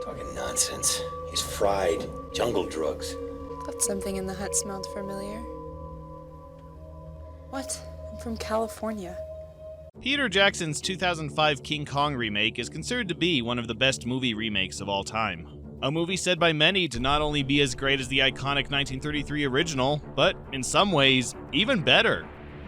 Talking nonsense. He's fried. Jungle drugs. Thought something in the hut smelled familiar. What? I'm from California. Peter Jackson's 2005 King Kong remake is considered to be one of the best movie remakes of all time. A movie said by many to not only be as great as the iconic 1933 original, but in some ways, even better.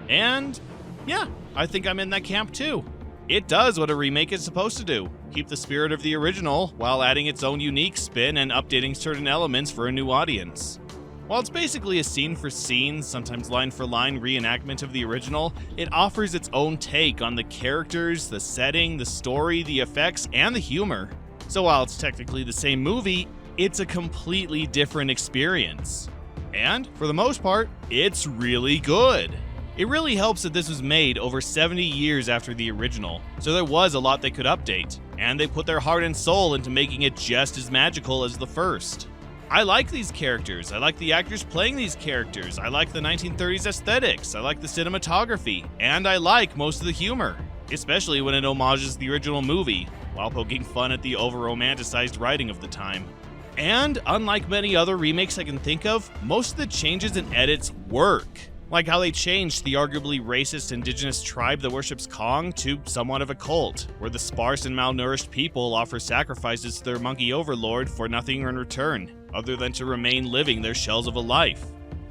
And yeah, I think I'm in that camp too. It does what a remake is supposed to do. Keep the spirit of the original while adding its own unique spin and updating certain elements for a new audience. While it's basically a scene-for-scene, sometimes line-for-line reenactment of the original, it offers its own take on the characters, the setting, the story, the effects, and the humor. So while it's technically the same movie, it's a completely different experience. And, for the most part, it's really good. It really helps that this was made over 70 years after the original, so there was a lot they could update, and they put their heart and soul into making it just as magical as the first. I like these characters, I like the actors playing these characters, I like the 1930s aesthetics, I like the cinematography, and I like most of the humor, especially when it homages the original movie, while poking fun at the over-romanticized writing of the time. And, unlike many other remakes I can think of, most of the changes and edits work. Like how they changed the arguably racist indigenous tribe that worships Kong to somewhat of a cult, where the sparse and malnourished people offer sacrifices to their monkey overlord for nothing in return, other than to remain living their shells of a life.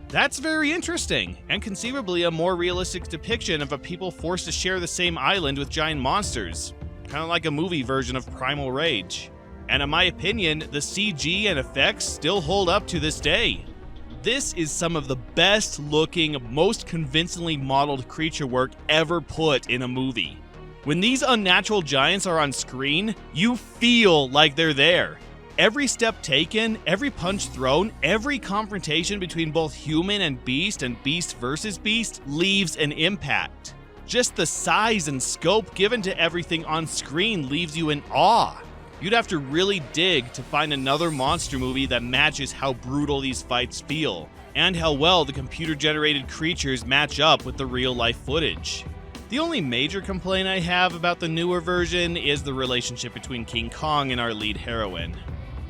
That's very interesting, and conceivably a more realistic depiction of a people forced to share the same island with giant monsters, kind of like a movie version of Primal Rage. And in my opinion, the CG and effects still hold up to this day. This is some of the best looking, most convincingly modeled creature work ever put in a movie. When these unnatural giants are on screen, you feel like they're there. Every step taken, every punch thrown, every confrontation between both human and beast versus beast leaves an impact. Just the size and scope given to everything on screen leaves you in awe. You'd have to really dig to find another monster movie that matches how brutal these fights feel, and how well the computer-generated creatures match up with the real-life footage. The only major complaint I have about the newer version is the relationship between King Kong and our lead heroine.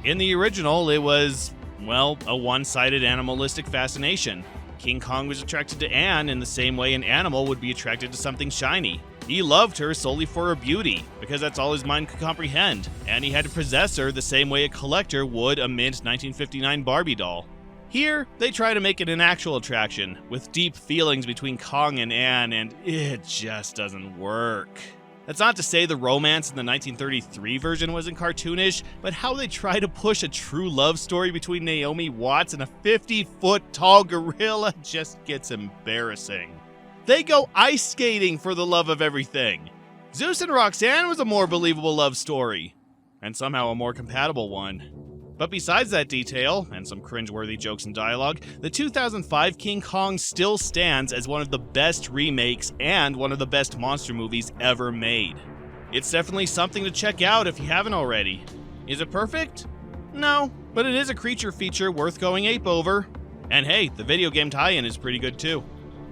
In the original, it was, well, a one-sided animalistic fascination. King Kong was attracted to Anne in the same way an animal would be attracted to something shiny. He loved her solely for her beauty, because that's all his mind could comprehend, and he had to possess her the same way a collector would a mint 1959 Barbie doll. Here, they try to make it an actual attraction, with deep feelings between Kong and Anne, and it just doesn't work. That's not to say the romance in the 1933 version wasn't cartoonish, but how they try to push a true love story between Naomi Watts and a 50-foot tall gorilla just gets embarrassing. They go ice skating for the love of everything. Zeus and Roxanne was a more believable love story, and somehow a more compatible one. But besides that detail, and some cringeworthy jokes and dialogue, the 2005 King Kong still stands as one of the best remakes and one of the best monster movies ever made. It's definitely something to check out if you haven't already. Is it perfect? No, but it is a creature feature worth going ape over. And hey, the video game tie-in is pretty good too.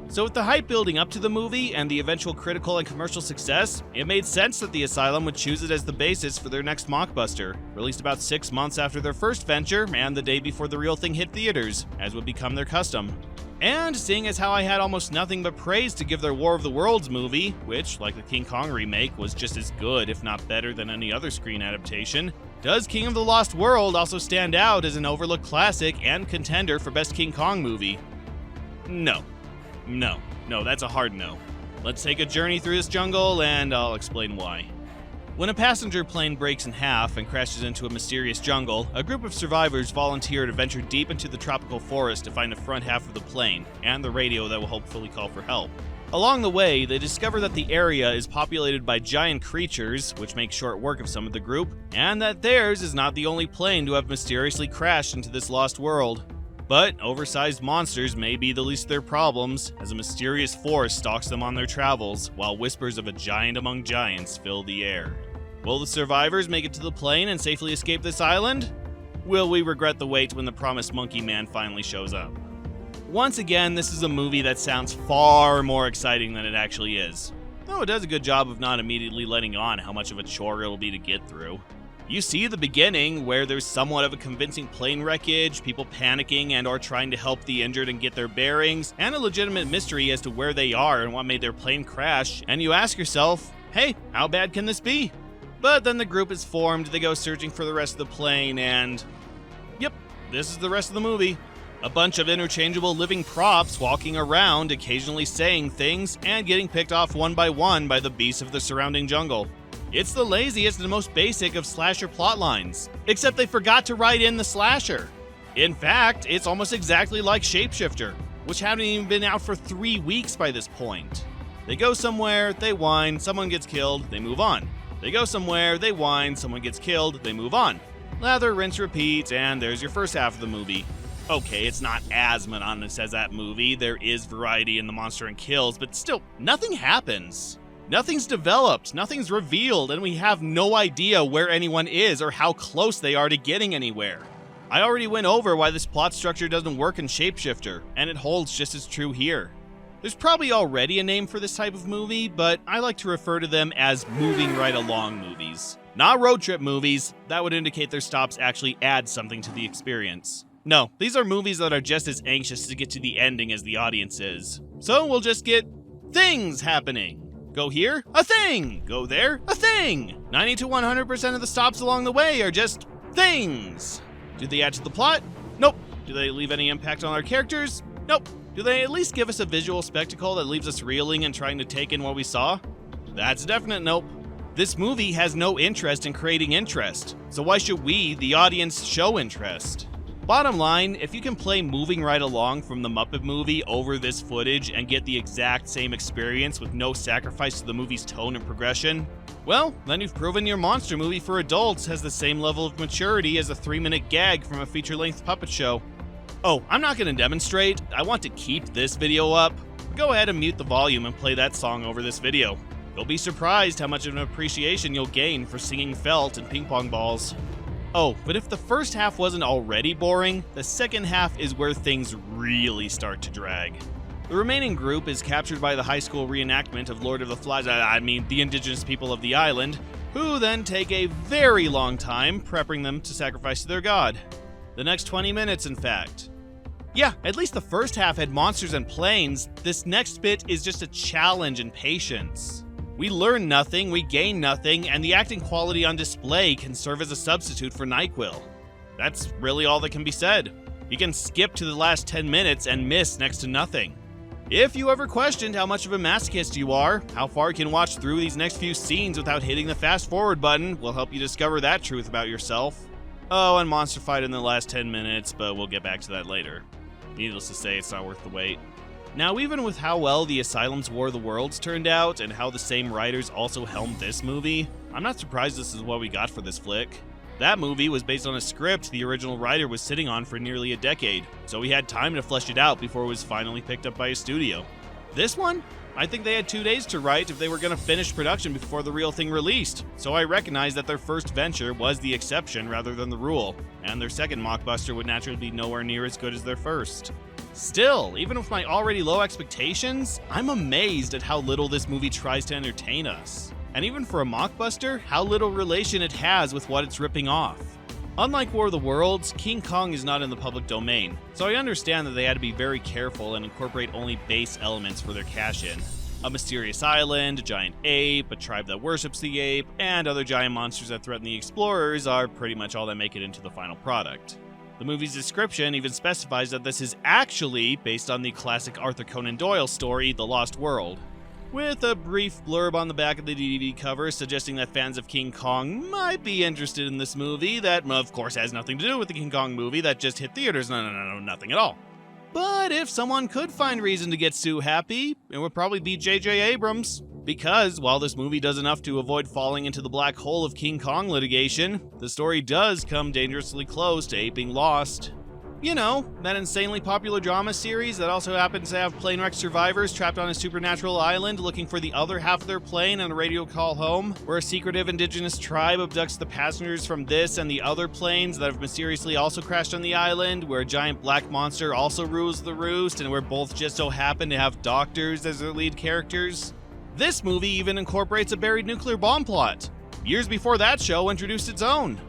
So with the hype building up to the movie and the eventual critical and commercial success, it made sense that the Asylum would choose it as the basis for their next Mockbuster, released about 6 months after their first venture and the day before the real thing hit theaters, as would become their custom. And seeing as how I had almost nothing but praise to give their War of the Worlds movie, which, like the King Kong remake, was just as good if not better than any other screen adaptation, does King of the Lost World also stand out as an overlooked classic and contender for Best King Kong Movie? No, that's a hard no. Let's take a journey through this jungle, and I'll explain why. When a passenger plane breaks in half and crashes into a mysterious jungle, a group of survivors volunteer to venture deep into the tropical forest to find the front half of the plane, and the radio that will hopefully call for help. Along the way, they discover that the area is populated by giant creatures, which makes short work of some of the group, and that theirs is not the only plane to have mysteriously crashed into this lost world. But oversized monsters may be the least of their problems, as a mysterious force stalks them on their travels, while whispers of a giant among giants fill the air. Will the survivors make it to the plane and safely escape this island? Will we regret the wait when the promised monkey man finally shows up? Once again, this is a movie that sounds far more exciting than it actually is, though it does a good job of not immediately letting on how much of a chore it'll be to get through. You see the beginning, where there's somewhat of a convincing plane wreckage, people panicking and or trying to help the injured and get their bearings, and a legitimate mystery as to where they are and what made their plane crash, and you ask yourself, hey, how bad can this be? But then the group is formed, they go searching for the rest of the plane, and yep, this is the rest of the movie. A bunch of interchangeable living props walking around, occasionally saying things, and getting picked off one by the beasts of the surrounding jungle. It's the laziest and most basic of slasher plotlines, except they forgot to write in the slasher. In fact, it's almost exactly like Shapeshifter, which hadn't even been out for 3 weeks by this point. They go somewhere, they whine, someone gets killed, they move on. They go somewhere, they whine, someone gets killed, they move on. Lather, rinse, repeat, and there's your first half of the movie. Okay, it's not as monotonous as that movie, there is variety in the monster and kills, but still, nothing happens. Nothing's developed, nothing's revealed, and we have no idea where anyone is or how close they are to getting anywhere. I already went over why this plot structure doesn't work in Shapeshifter, and it holds just as true here. There's probably already a name for this type of movie, but I like to refer to them as moving right along movies. Not road trip movies, that would indicate their stops actually add something to the experience. No, these are movies that are just as anxious to get to the ending as the audience is. So we'll just get things happening. Go here, a thing! Go there, a thing! 90 to 100% of the stops along the way are just things! Do they add to the plot? Nope. Do they leave any impact on our characters? Nope. Do they at least give us a visual spectacle that leaves us reeling and trying to take in what we saw? That's a definite nope. This movie has no interest in creating interest, so why should we, the audience, show interest? Bottom line, if you can play moving right along from the Muppet movie over this footage and get the exact same experience with no sacrifice to the movie's tone and progression, well, then you've proven your monster movie for adults has the same level of maturity as a 3-minute gag from a feature-length puppet show. Oh, I'm not going to demonstrate, I want to keep this video up. Go ahead and mute the volume and play that song over this video. You'll be surprised how much of an appreciation you'll gain for singing felt and ping pong balls. Oh, but if the first half wasn't already boring, the second half is where things really start to drag. The remaining group is captured by the high school reenactment of Lord of the Flies, the indigenous people of the island, who then take a very long time prepping them to sacrifice to their god. The next 20 minutes, in fact. Yeah, at least the first half had monsters and planes. This next bit is just a challenge and patience. We learn nothing, we gain nothing, and the acting quality on display can serve as a substitute for NyQuil. That's really all that can be said. You can skip to the last 10 minutes and miss next to nothing. If you ever questioned how much of a masochist you are, how far you can watch through these next few scenes without hitting the fast forward button will help you discover that truth about yourself. Oh, and monster fight in the last 10 minutes, but we'll get back to that later. Needless to say, it's not worth the wait. Now, even with how well the Asylum's War of the Worlds turned out, and how the same writers also helmed this movie, I'm not surprised this is what we got for this flick. That movie was based on a script the original writer was sitting on for nearly a decade, so he had time to flesh it out before it was finally picked up by a studio. This one? I think they had 2 days to write if they were going to finish production before the real thing released, so I recognize that their first venture was the exception rather than the rule, and their second Mockbuster would naturally be nowhere near as good as their first. Still, even with my already low expectations, I'm amazed at how little this movie tries to entertain us. And even for a Mockbuster, how little relation it has with what it's ripping off. Unlike War of the Worlds, King Kong is not in the public domain, so I understand that they had to be very careful and incorporate only base elements for their cash-in. A mysterious island, a giant ape, a tribe that worships the ape, and other giant monsters that threaten the explorers are pretty much all that make it into the final product. The movie's description even specifies that this is actually based on the classic Arthur Conan Doyle story, The Lost World, with a brief blurb on the back of the DVD cover suggesting that fans of King Kong might be interested in this movie that, of course, has nothing to do with the King Kong movie that just hit theaters. No, nothing at all. But if someone could find reason to get Sue happy, it would probably be J.J. Abrams. Because, while this movie does enough to avoid falling into the black hole of King Kong litigation, the story does come dangerously close to aping Lost. You know, that insanely popular drama series that also happens to have plane wreck survivors trapped on a supernatural island looking for the other half of their plane on a radio call home, where a secretive indigenous tribe abducts the passengers from this and the other planes that have mysteriously also crashed on the island, where a giant black monster also rules the roost, and where both just so happen to have doctors as their lead characters. This movie even incorporates a buried nuclear bomb plot. Years before that show introduced its own.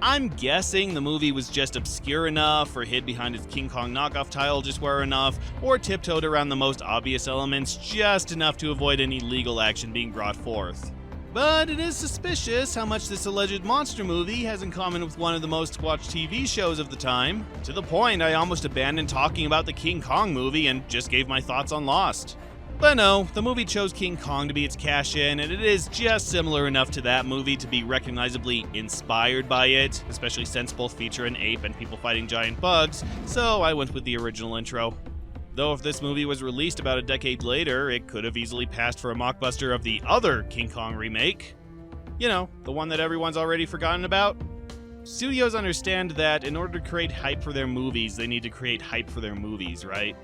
I'm guessing the movie was just obscure enough, or hid behind its King Kong knockoff title just were enough, or tiptoed around the most obvious elements just enough to avoid any legal action being brought forth. But it is suspicious how much this alleged monster movie has in common with one of the most watched TV shows of the time, to the point I almost abandoned talking about the King Kong movie and just gave my thoughts on Lost. But no, the movie chose King Kong to be its cash-in, and it is just similar enough to that movie to be recognizably inspired by it, especially since both feature an ape and people fighting giant bugs, so I went with the original intro. Though if this movie was released about a decade later, it could have easily passed for a mockbuster of the other King Kong remake. You know, the one that everyone's already forgotten about. Studios understand that in order to create hype for their movies, they need to create hype for their movies, right?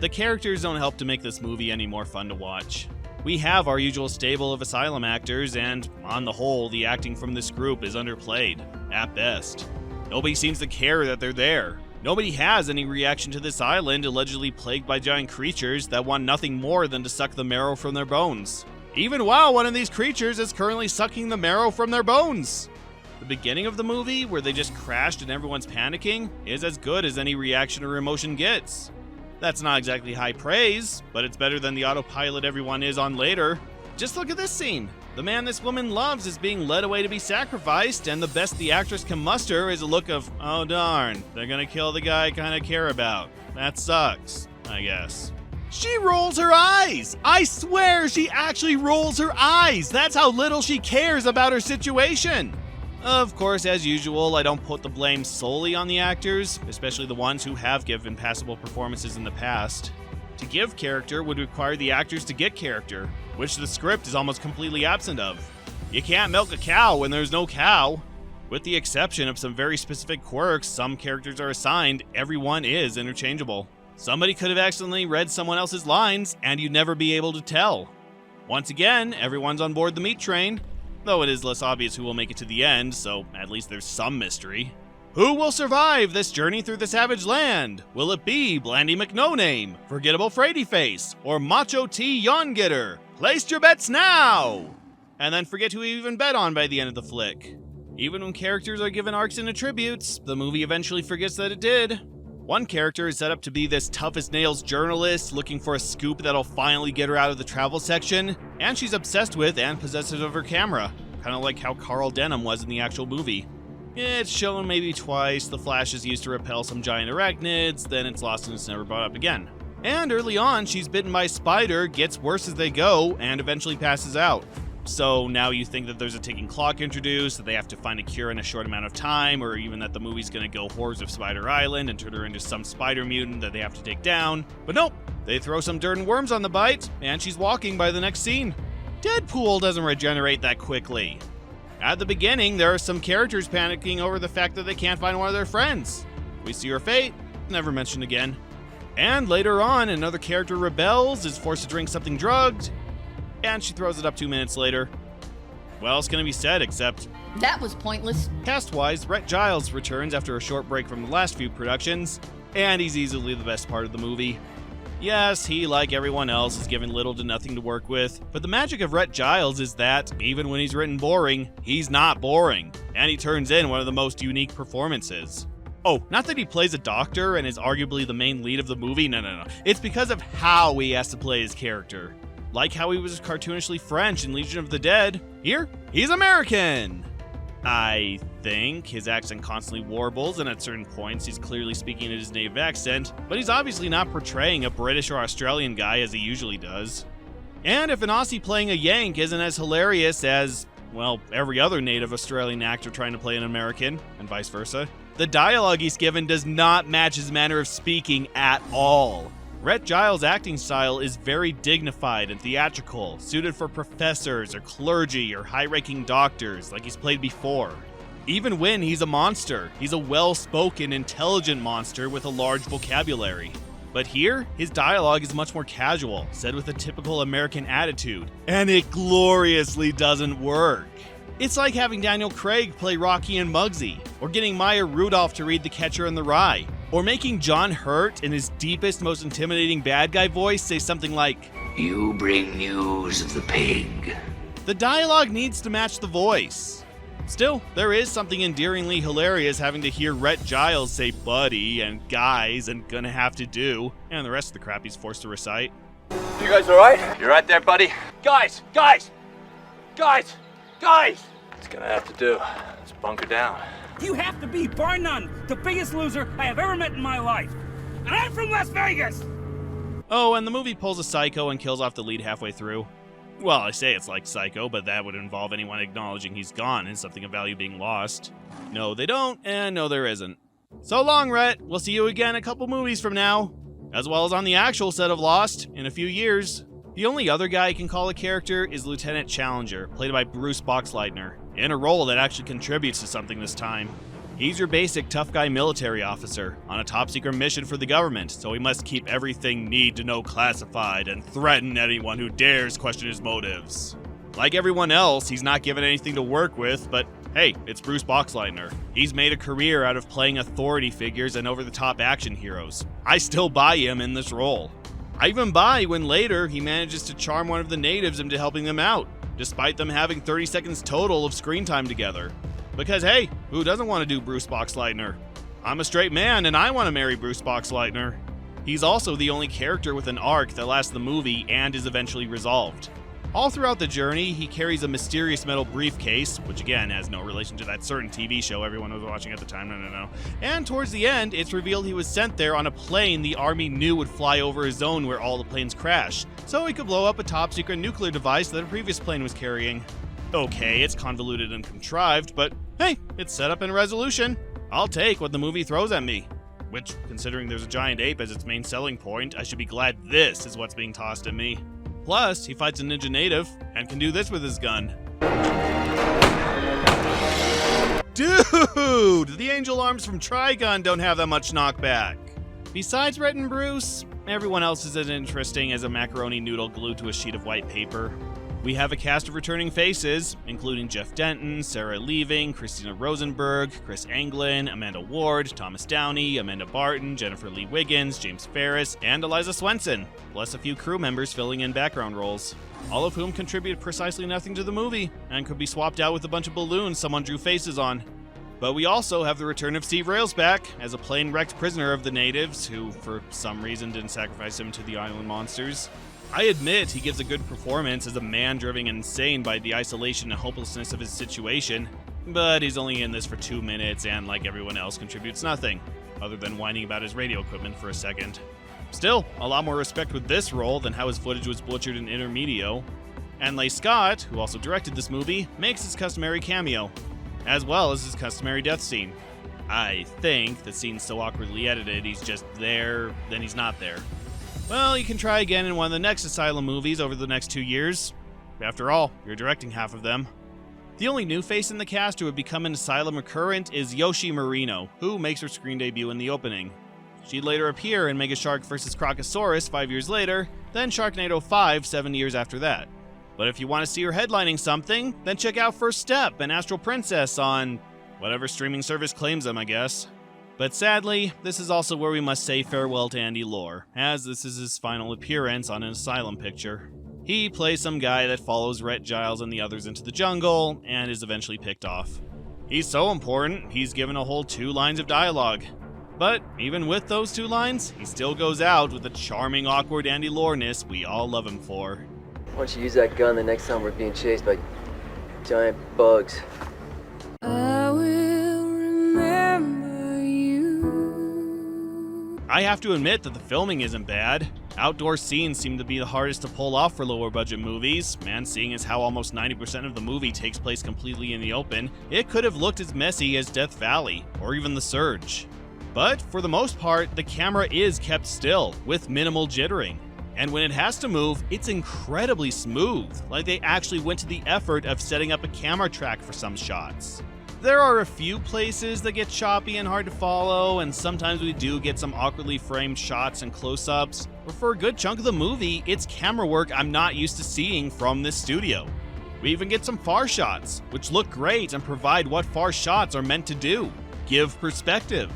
The characters don't help to make this movie any more fun to watch. We have our usual stable of Asylum actors, and on the whole, the acting from this group is underplayed, at best. Nobody seems to care that they're there. Nobody has any reaction to this island allegedly plagued by giant creatures that want nothing more than to suck the marrow from their bones. Even while one of these creatures is currently sucking the marrow from their bones. The beginning of the movie, where they just crashed and everyone's panicking, is as good as any reaction or emotion gets. That's not exactly high praise, but it's better than the autopilot everyone is on later. Just look at this scene. The man this woman loves is being led away to be sacrificed, and the best the actress can muster is a look of, oh darn, they're gonna kill the guy I kinda care about. That sucks, I guess. She rolls her eyes! I swear she actually rolls her eyes! That's how little she cares about her situation! Of course, as usual, I don't put the blame solely on the actors, especially the ones who have given passable performances in the past. To give character would require the actors to get character, which the script is almost completely absent of. You can't milk a cow when there's no cow. With the exception of some very specific quirks some characters are assigned, everyone is interchangeable. Somebody could have accidentally read someone else's lines, and you'd never be able to tell. Once again, everyone's on board the meat train, though it is less obvious who will make it to the end, so at least there's some mystery. Who will survive this journey through the savage land? Will it be Blandy McNo-Name, Forgettable Fraidy Face, or Macho T Yawn-Getter? Place your bets now! And then forget who you even bet on by the end of the flick. Even when characters are given arcs and attributes, the movie eventually forgets that it did. One character is set up to be this tough-as-nails journalist looking for a scoop that'll finally get her out of the travel section, and she's obsessed with and possessive of her camera, kind of like how Carl Denham was in the actual movie. It's shown maybe twice, the flash is used to repel some giant arachnids, then it's lost and it's never brought up again. And early on, she's bitten by a spider, gets worse as they go, and eventually passes out. So now you think that there's a ticking clock introduced, that they have to find a cure in a short amount of time, or even that the movie's gonna go Horrors of Spider Island and turn her into some spider mutant that they have to take down. But nope, they throw some dirt and worms on the bite, and she's walking by the next scene. Deadpool doesn't regenerate that quickly. At the beginning, there are some characters panicking over the fact that they can't find one of their friends. We see her fate, never mentioned again. And later on, another character rebels, is forced to drink something drugged, and she throws it up 2 minutes later. What else can be said except... that was pointless. Cast-wise, Rhett Giles returns after a short break from the last few productions, and he's easily the best part of the movie. Yes, he, like everyone else, is given little to nothing to work with, but the magic of Rhett Giles is that, even when he's written boring, he's not boring, and he turns in one of the most unique performances. Oh, not that he plays a doctor and is arguably the main lead of the movie, no. It's because of how he has to play his character. Like how he was cartoonishly French in Legion of the Dead, here, he's American! I think his accent constantly warbles, and at certain points he's clearly speaking in his native accent, but he's obviously not portraying a British or Australian guy as he usually does. And if an Aussie playing a Yank isn't as hilarious as, well, every other native Australian actor trying to play an American, and vice versa, the dialogue he's given does not match his manner of speaking at all. Rhett Giles' acting style is very dignified and theatrical, suited for professors or clergy or high-ranking doctors like he's played before. Even when he's a monster, he's a well-spoken, intelligent monster with a large vocabulary. But here, his dialogue is much more casual, said with a typical American attitude, and it gloriously doesn't work. It's like having Daniel Craig play Rocky and Muggsy, or getting Maya Rudolph to read The Catcher in the Rye, or making John Hurt in his deepest, most intimidating bad guy voice say something like, "You bring news of the pig." The dialogue needs to match the voice. Still, there is something endearingly hilarious having to hear Rhett Giles say buddy and guys and gonna have to do, and the rest of the crap he's forced to recite. You guys alright? You right there, buddy? Guys! Guys! Guys! Guys! It's gonna have to do. Let's bunker down. You have to be, bar none, the biggest loser I have ever met in my life. And I'm from Las Vegas! Oh, and the movie pulls a Psycho and kills off the lead halfway through. Well, I say it's like Psycho, but that would involve anyone acknowledging he's gone and something of value being lost. No, they don't, and no, there isn't. So long, Rhett. We'll see you again a couple movies from now, as well as on the actual set of Lost in a few years. The only other guy I can call a character is Lieutenant Challenger, played by Bruce Boxleitner, in a role that actually contributes to something this time. He's your basic tough guy military officer on a top secret mission for the government, so he must keep everything need to know classified and threaten anyone who dares question his motives. Like everyone else, he's not given anything to work with, but hey, it's Bruce Boxleitner. He's made a career out of playing authority figures and over-the-top action heroes. I still buy him in this role. I even buy when later he manages to charm one of the natives into helping them out, despite them having 30 seconds total of screen time together. Because hey, who doesn't want to do Bruce Boxleitner? I'm a straight man and I want to marry Bruce Boxleitner. He's also the only character with an arc that lasts the movie and is eventually resolved. All throughout the journey, he carries a mysterious metal briefcase, which again has no relation to that certain TV show everyone was watching at the time, no. And towards the end, it's revealed he was sent there on a plane the army knew would fly over a zone where all the planes crash, so he could blow up a top secret nuclear device that a previous plane was carrying. Okay, it's convoluted and contrived, but hey, it's setup and resolution. I'll take what the movie throws at me. Which, considering there's a giant ape as its main selling point, I should be glad this is what's being tossed at me. Plus, he fights a ninja native, and can do this with his gun. Dude! The angel arms from Trigun don't have that much knockback. Besides Rhett and Bruce, everyone else is as interesting as a macaroni noodle glued to a sheet of white paper. We have a cast of returning faces, including Jeff Denton, Sarah Leaving, Christina Rosenberg, Chris Anglin, Amanda Ward, Thomas Downey, Amanda Barton, Jennifer Lee Wiggins, James Ferris, and Eliza Swenson, plus a few crew members filling in background roles, all of whom contribute precisely nothing to the movie, and could be swapped out with a bunch of balloons someone drew faces on. But we also have the return of Steve Railsback as a plane-wrecked prisoner of the natives, who for some reason didn't sacrifice him to the island monsters. I admit he gives a good performance as a man driven insane by the isolation and hopelessness of his situation, but he's only in this for 2 minutes and, like everyone else, contributes nothing, other than whining about his radio equipment for a second. Still, a lot more respect with this role than how his footage was butchered in Intermedio. And Leigh Scott, who also directed this movie, makes his customary cameo, as well as his customary death scene. I think the scene's so awkwardly edited he's just there, then he's not there. Well, you can try again in one of the next Asylum movies over the next 2 years. After all, you're directing half of them. The only new face in the cast who would become an Asylum recurrent is Yoshi Marino, who makes her screen debut in the opening. She'd later appear in Mega Shark vs. Crocosaurus 5 years later, then Sharknado 5 7 years after that. But if you want to see her headlining something, then check out First Step and Astral Princess on whatever streaming service claims them, I guess. But sadly, this is also where we must say farewell to Andy Lore, as this is his final appearance on an Asylum picture. He plays some guy that follows Rhett Giles and the others into the jungle, and is eventually picked off. He's so important, he's given a whole 2 lines of dialogue. But even with those 2 lines, he still goes out with the charming, awkward Andy Lore-ness we all love him for. Why don't you use that gun the next time we're being chased by giant bugs? I have to admit that the filming isn't bad. Outdoor scenes seem to be the hardest to pull off for lower budget movies, and seeing as how almost 90% of the movie takes place completely in the open, it could have looked as messy as Death Valley, or even The Surge. But for the most part, the camera is kept still, with minimal jittering. And when it has to move, it's incredibly smooth, like they actually went to the effort of setting up a camera track for some shots. There are a few places that get choppy and hard to follow, and sometimes we do get some awkwardly framed shots and close-ups, but for a good chunk of the movie, it's camera work I'm not used to seeing from this studio. We even get some far shots, which look great and provide what far shots are meant to do: give perspective.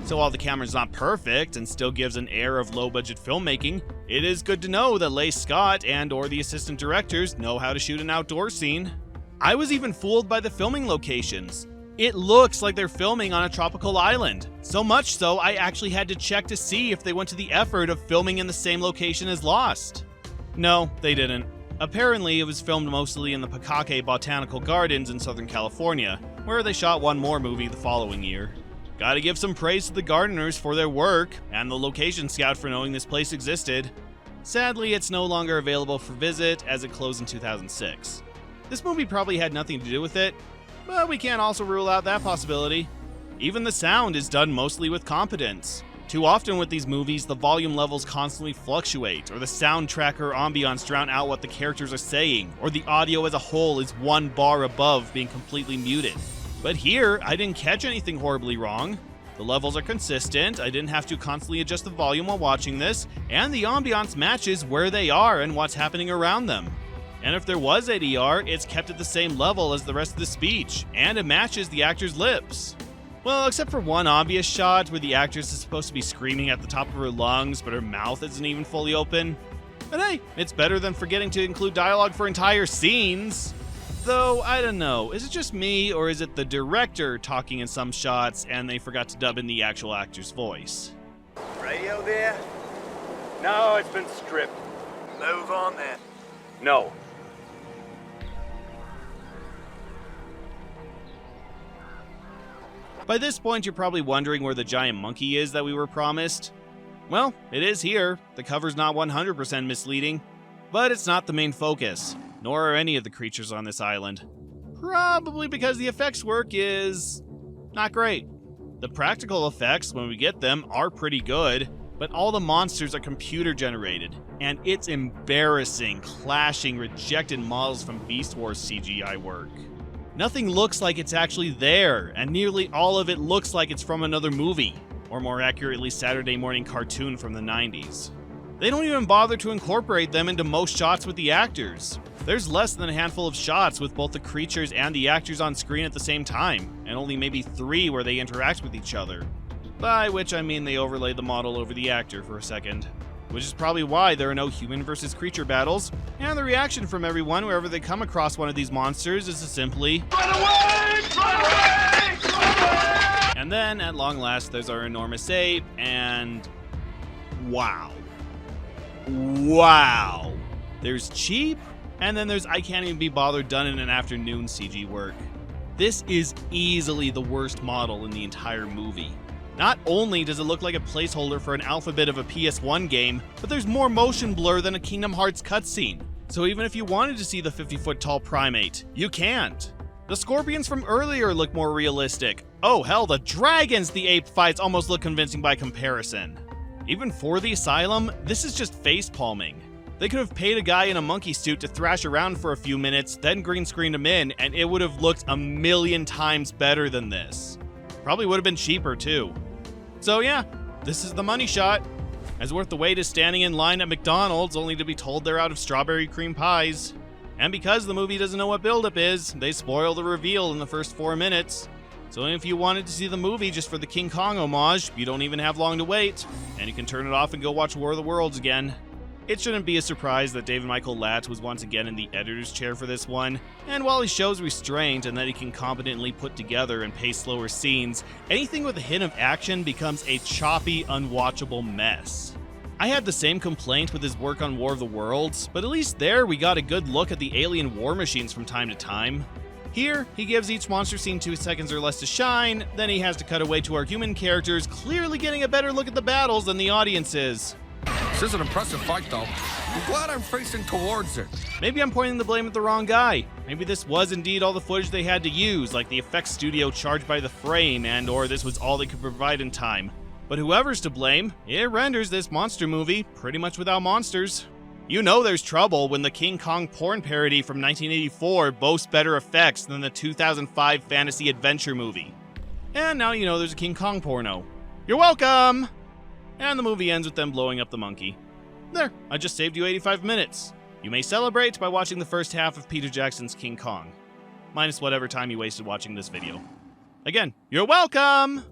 So while the camera's not perfect and still gives an air of low-budget filmmaking, it is good to know that Leigh Scott and/or the assistant directors know how to shoot an outdoor scene. I was even fooled by the filming locations. It looks like they're filming on a tropical island. So much so, I actually had to check to see if they went to the effort of filming in the same location as Lost. No, they didn't. Apparently, it was filmed mostly in the Pukake Botanical Gardens in Southern California, where they shot one more movie the following year. Gotta give some praise to the gardeners for their work, and the location scout for knowing this place existed. Sadly, it's no longer available for visit, as it closed in 2006. This movie probably had nothing to do with it, but we can't also rule out that possibility. Even the sound is done mostly with competence. Too often with these movies, the volume levels constantly fluctuate, or the soundtrack or ambiance drown out what the characters are saying, or the audio as a whole is one bar above being completely muted. But here, I didn't catch anything horribly wrong. The levels are consistent, I didn't have to constantly adjust the volume while watching this, and the ambiance matches where they are and what's happening around them. And if there was ADR, it's kept at the same level as the rest of the speech, and it matches the actor's lips. Well, except for one obvious shot where the actress is supposed to be screaming at the top of her lungs, but her mouth isn't even fully open. But hey, it's better than forgetting to include dialogue for entire scenes. Though, I don't know, is it just me, or is it the director talking in some shots and they forgot to dub in the actual actor's voice? Radio there? No, it's been stripped. Move on then. No. By this point, you're probably wondering where the giant monkey is that we were promised. Well, it is here. The cover's not 100% misleading, but it's not the main focus, nor are any of the creatures on this island. Probably because the effects work is not great. The practical effects, when we get them, are pretty good, but all the monsters are computer generated, and it's embarrassing, clashing, rejected models from Beast Wars CGI work. Nothing looks like it's actually there, and nearly all of it looks like it's from another movie, or more accurately, Saturday morning cartoon from the 90s. They don't even bother to incorporate them into most shots with the actors. There's less than a handful of shots with both the creatures and the actors on screen at the same time, and only maybe 3 where they interact with each other. By which I mean they overlay the model over the actor for a second. Which is probably why there are no human versus creature battles, and the reaction from everyone wherever they come across one of these monsters is to simply run away! Run away! Run away! And then, at long last, there's our enormous ape, and wow. Wow. There's cheap, and then there's I can't even be bothered done in an afternoon CG work. This is easily the worst model in the entire movie. Not only does it look like a placeholder for an alphabet of a PS1 game, but there's more motion blur than a Kingdom Hearts cutscene. So even if you wanted to see the 50-foot tall primate, you can't. The scorpions from earlier look more realistic. Oh hell, the dragons the ape fights almost look convincing by comparison. Even for the Asylum, this is just face palming. They could have paid a guy in a monkey suit to thrash around for a few minutes, then green screened him in, and it would have looked a million times better than this. Probably would have been cheaper too. So yeah, this is the money shot. As worth the wait as standing in line at McDonald's only to be told they're out of strawberry cream pies. And because the movie doesn't know what buildup is, they spoil the reveal in the first 4 minutes. So if you wanted to see the movie just for the King Kong homage, you don't even have long to wait, and you can turn it off and go watch War of the Worlds again. It shouldn't be a surprise that David Michael Latt was once again in the editor's chair for this one, and while he shows restraint and that he can competently put together and pace slower scenes, anything with a hint of action becomes a choppy, unwatchable mess. I had the same complaint with his work on War of the Worlds, but at least there we got a good look at the alien war machines from time to time. Here, he gives each monster scene 2 seconds or less to shine, then he has to cut away to our human characters clearly getting a better look at the battles than the audience is. This is an impressive fight, though. I'm glad I'm facing towards it. Maybe I'm pointing the blame at the wrong guy. Maybe this was indeed all the footage they had to use, like the effects studio charged by the frame, or this was all they could provide in time. But whoever's to blame, it renders this monster movie pretty much without monsters. You know there's trouble when the King Kong porn parody from 1984 boasts better effects than the 2005 fantasy adventure movie. And now you know there's a King Kong porno. You're welcome! And the movie ends with them blowing up the monkey. There, I just saved you 85 minutes. You may celebrate by watching the first half of Peter Jackson's King Kong, minus whatever time you wasted watching this video. Again, you're welcome!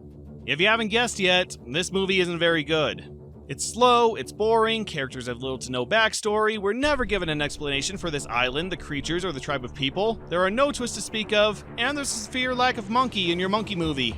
If you haven't guessed yet, this movie isn't very good. It's slow, it's boring, characters have little to no backstory, we're never given an explanation for this island, the creatures, or the tribe of people, there are no twists to speak of, and there's a severe lack of monkey in your monkey movie.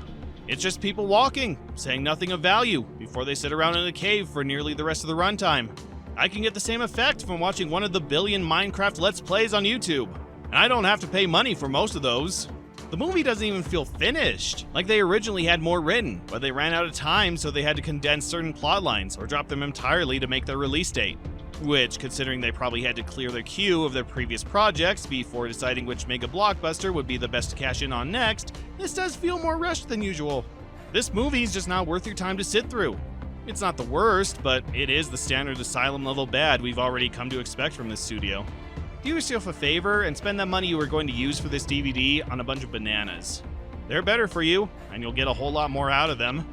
It's just people walking, saying nothing of value, before they sit around in a cave for nearly the rest of the runtime. I can get the same effect from watching one of the billion Minecraft Let's Plays on YouTube, and I don't have to pay money for most of those. The movie doesn't even feel finished, like they originally had more written, but they ran out of time so they had to condense certain plot lines or drop them entirely to make their release date. Which, considering they probably had to clear their queue of their previous projects before deciding which mega blockbuster would be the best to cash in on next, this does feel more rushed than usual. This movie's just not worth your time to sit through. It's not the worst, but it is the standard Asylum level bad we've already come to expect from this studio. Do yourself a favor and spend that money you were going to use for this DVD on a bunch of bananas. They're better for you, and you'll get a whole lot more out of them.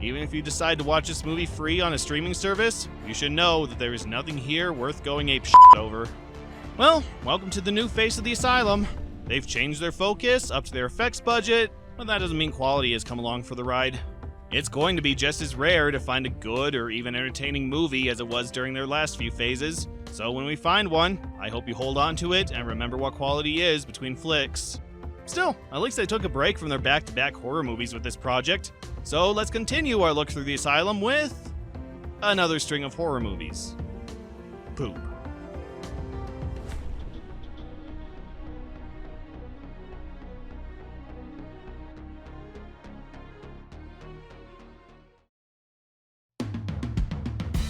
Even if you decide to watch this movie free on a streaming service, you should know that there is nothing here worth going apeshit over. Well, welcome to the new face of the Asylum. They've changed their focus, upped their effects budget, but that doesn't mean quality has come along for the ride. It's going to be just as rare to find a good or even entertaining movie as it was during their last few phases. So when we find one, I hope you hold on to it and remember what quality is between flicks. Still, at least they took a break from their back-to-back horror movies with this project. So let's continue our look through the Asylum with another string of horror movies. Poop.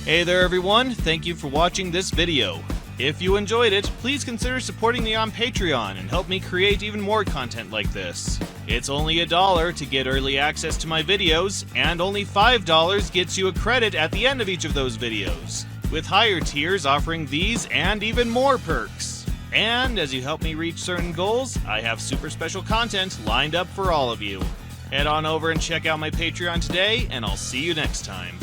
Hey there everyone, thank you for watching this video. If you enjoyed it, please consider supporting me on Patreon and help me create even more content like this. It's only $1 to get early access to my videos, and only $5 gets you a credit at the end of each of those videos, with higher tiers offering these and even more perks. And as you help me reach certain goals, I have super special content lined up for all of you. Head on over and check out my Patreon today, and I'll see you next time.